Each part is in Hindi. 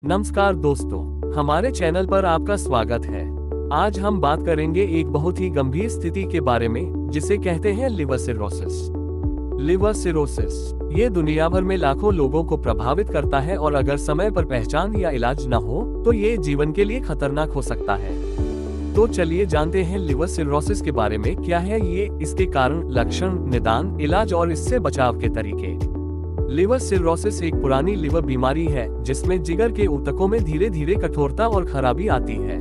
नमस्कार दोस्तों, हमारे चैनल पर आपका स्वागत है। आज हम बात करेंगे एक बहुत ही गंभीर स्थिति के बारे में जिसे कहते हैं लिवर सिरोसिस। लिवर सिरोसिस ये दुनिया भर में लाखों लोगों को प्रभावित करता है और अगर समय पर पहचान या इलाज न हो तो ये जीवन के लिए खतरनाक हो सकता है। तो चलिए जानते हैं लिवर सिरोसिस के बारे में, क्या है ये, इसके कारण, लक्षण, निदान, इलाज और इससे बचाव के तरीके। लिवर सिरोसिस एक पुरानी लिवर बीमारी है जिसमें जिगर के ऊतकों में धीरे धीरे कठोरता और खराबी आती है।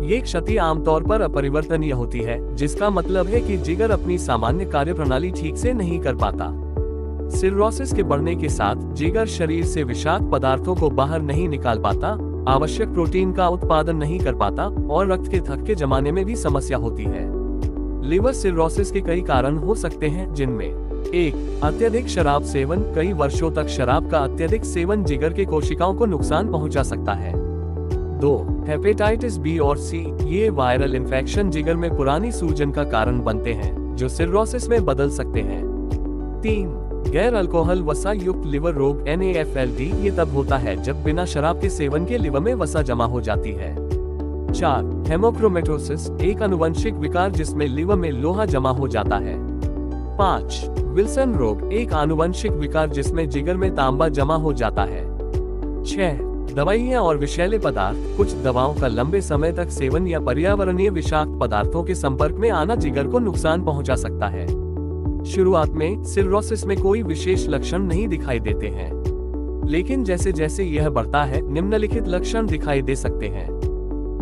ये क्षति आमतौर पर अपरिवर्तनीय होती है, जिसका मतलब है कि जिगर अपनी सामान्य कार्यप्रणाली ठीक से नहीं कर पाता। सिरोसिस के बढ़ने के साथ जिगर शरीर से विषाक्त पदार्थों को बाहर नहीं निकाल पाता, आवश्यक प्रोटीन का उत्पादन नहीं कर पाता और रक्त के थक्के जमाने में भी समस्या होती है। लिवर सिरोसिस के कई कारण हो सकते हैं, जिनमें 1. अत्यधिक शराब सेवन। कई वर्षों तक शराब का अत्यधिक सेवन जिगर के कोशिकाओं को नुकसान पहुंचा सकता है। 2. हेपेटाइटिस बी और सी। ये वायरल इन्फेक्शन जिगर में पुरानी सूजन का कारण बनते हैं जो सिरोसिस में बदल सकते हैं। 3. गैर अल्कोहल वसा युक्त लिवर रोग NAFLD। ये तब होता है जब बिना शराब के सेवन के लिवर में वसा जमा हो जाती है। 4. हेमोक्रोमेटोसिस, एक आनुवंशिक विकार जिसमें लिवर में लोहा जमा हो जाता है। 5. विल्सन रोग, एक आनुवंशिक विकार जिसमें जिगर में तांबा जमा हो जाता है। 6. दवाइयां और विषैले पदार्थ। कुछ दवाओं का लंबे समय तक सेवन या पर्यावरणीय विषाक्त पदार्थों के संपर्क में आना जिगर को नुकसान पहुंचा सकता है। शुरुआत में सिरोसिस में कोई विशेष लक्षण नहीं दिखाई देते हैं, लेकिन जैसे जैसे यह बढ़ता है निम्नलिखित लक्षण दिखाई दे सकते हैं।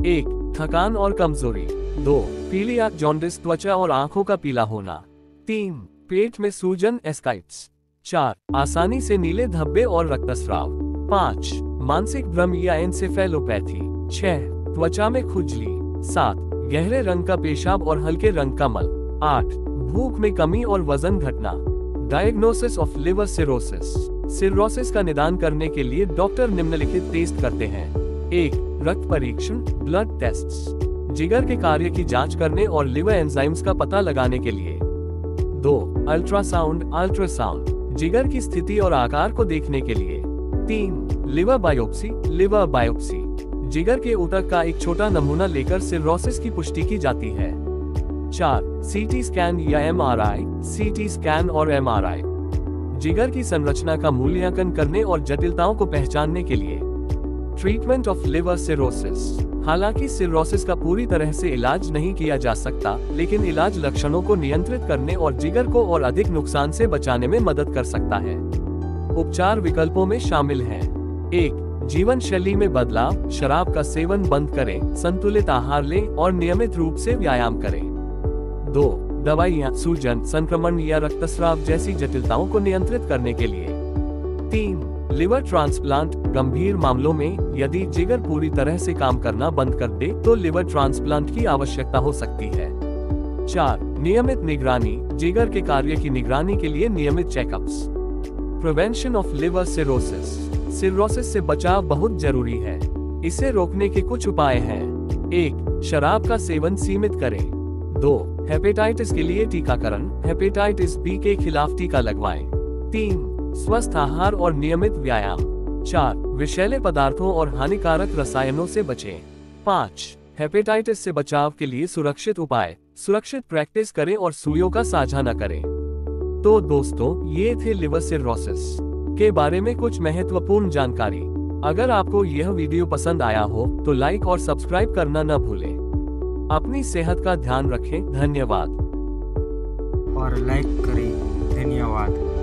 1. थकान और कमजोरी। 2. पीली या जॉन्डिस, त्वचा और आंखों का पीला होना। 3. पेट में सूजन, एस्काइट्स। 4. आसानी से नीले धब्बे और रक्तस्राव। 5. मानसिक भ्रम या एन्सेफेलोपैथी। 6. त्वचा में खुजली। 7. गहरे रंग का पेशाब और हल्के रंग का मल। 8. भूख में कमी और वजन घटना। Diagnosis of liver cirrhosis. Cirrhosis का निदान करने के लिए डॉक्टर निम्नलिखित टेस्ट करते हैं। 1. रक्त परीक्षण, ब्लड टेस्ट्स, जिगर के कार्य की जांच करने और लिवर एंजाइम्स का पता लगाने के लिए। 2. अल्ट्रासाउंड, जिगर की स्थिति और आकार को देखने के लिए। 3. लिवर बायोप्सी, जिगर के ऊतक का एक छोटा नमूना लेकर सिरोसिस की पुष्टि की जाती है। 4. CT स्कैन या MRI, CT स्कैन और MRI, जिगर की संरचना का मूल्यांकन करने और जटिलताओं को पहचानने के लिए। Treatment of liver cirrhosis. हालांकि सिरोसिस का पूरी तरह से इलाज नहीं किया जा सकता, लेकिन इलाज लक्षणों को नियंत्रित करने और जिगर को और अधिक नुकसान से बचाने में मदद कर सकता है। उपचार विकल्पों में शामिल हैं: 1. जीवन शैली में बदलाव, शराब का सेवन बंद करें, संतुलित आहार लें और नियमित रूप से व्यायाम करें। 2. दवाइयां सूजन, संक्रमण या रक्तस्राव जैसी जटिलताओं को नियंत्रित करने के लिए। 3. लिवर ट्रांसप्लांट, गंभीर मामलों में यदि जिगर पूरी तरह से काम करना बंद कर दे तो लिवर ट्रांसप्लांट की आवश्यकता हो सकती है। 4. नियमित निगरानी, जिगर के कार्य की निगरानी के लिए नियमित checkups. Prevention of liver cirrhosis. Cirrhosis से बचाव बहुत जरूरी है। इसे रोकने के कुछ उपाय हैं। 1. शराब का सेवन सीमित करें। 2. हेपेटाइटिस के लिए टीकाकरण, हेपेटाइटिस बी के खिलाफ टीका लगवाएं। 3. स्वस्थ आहार और नियमित व्यायाम। 4. विषैले पदार्थों और हानिकारक रसायनों से बचें। 5. हेपेटाइटिस से बचाव के लिए सुरक्षित उपाय, सुरक्षित प्रैक्टिस करें और सुइयों का साझा न करें। तो दोस्तों, ये थे लिवर सिरोसिस के बारे में कुछ महत्वपूर्ण जानकारी। अगर आपको यह वीडियो पसंद आया हो तो लाइक और सब्सक्राइब करना न भूलें। अपनी सेहत का ध्यान रखें। धन्यवाद। और लाइक करें। धन्यवाद।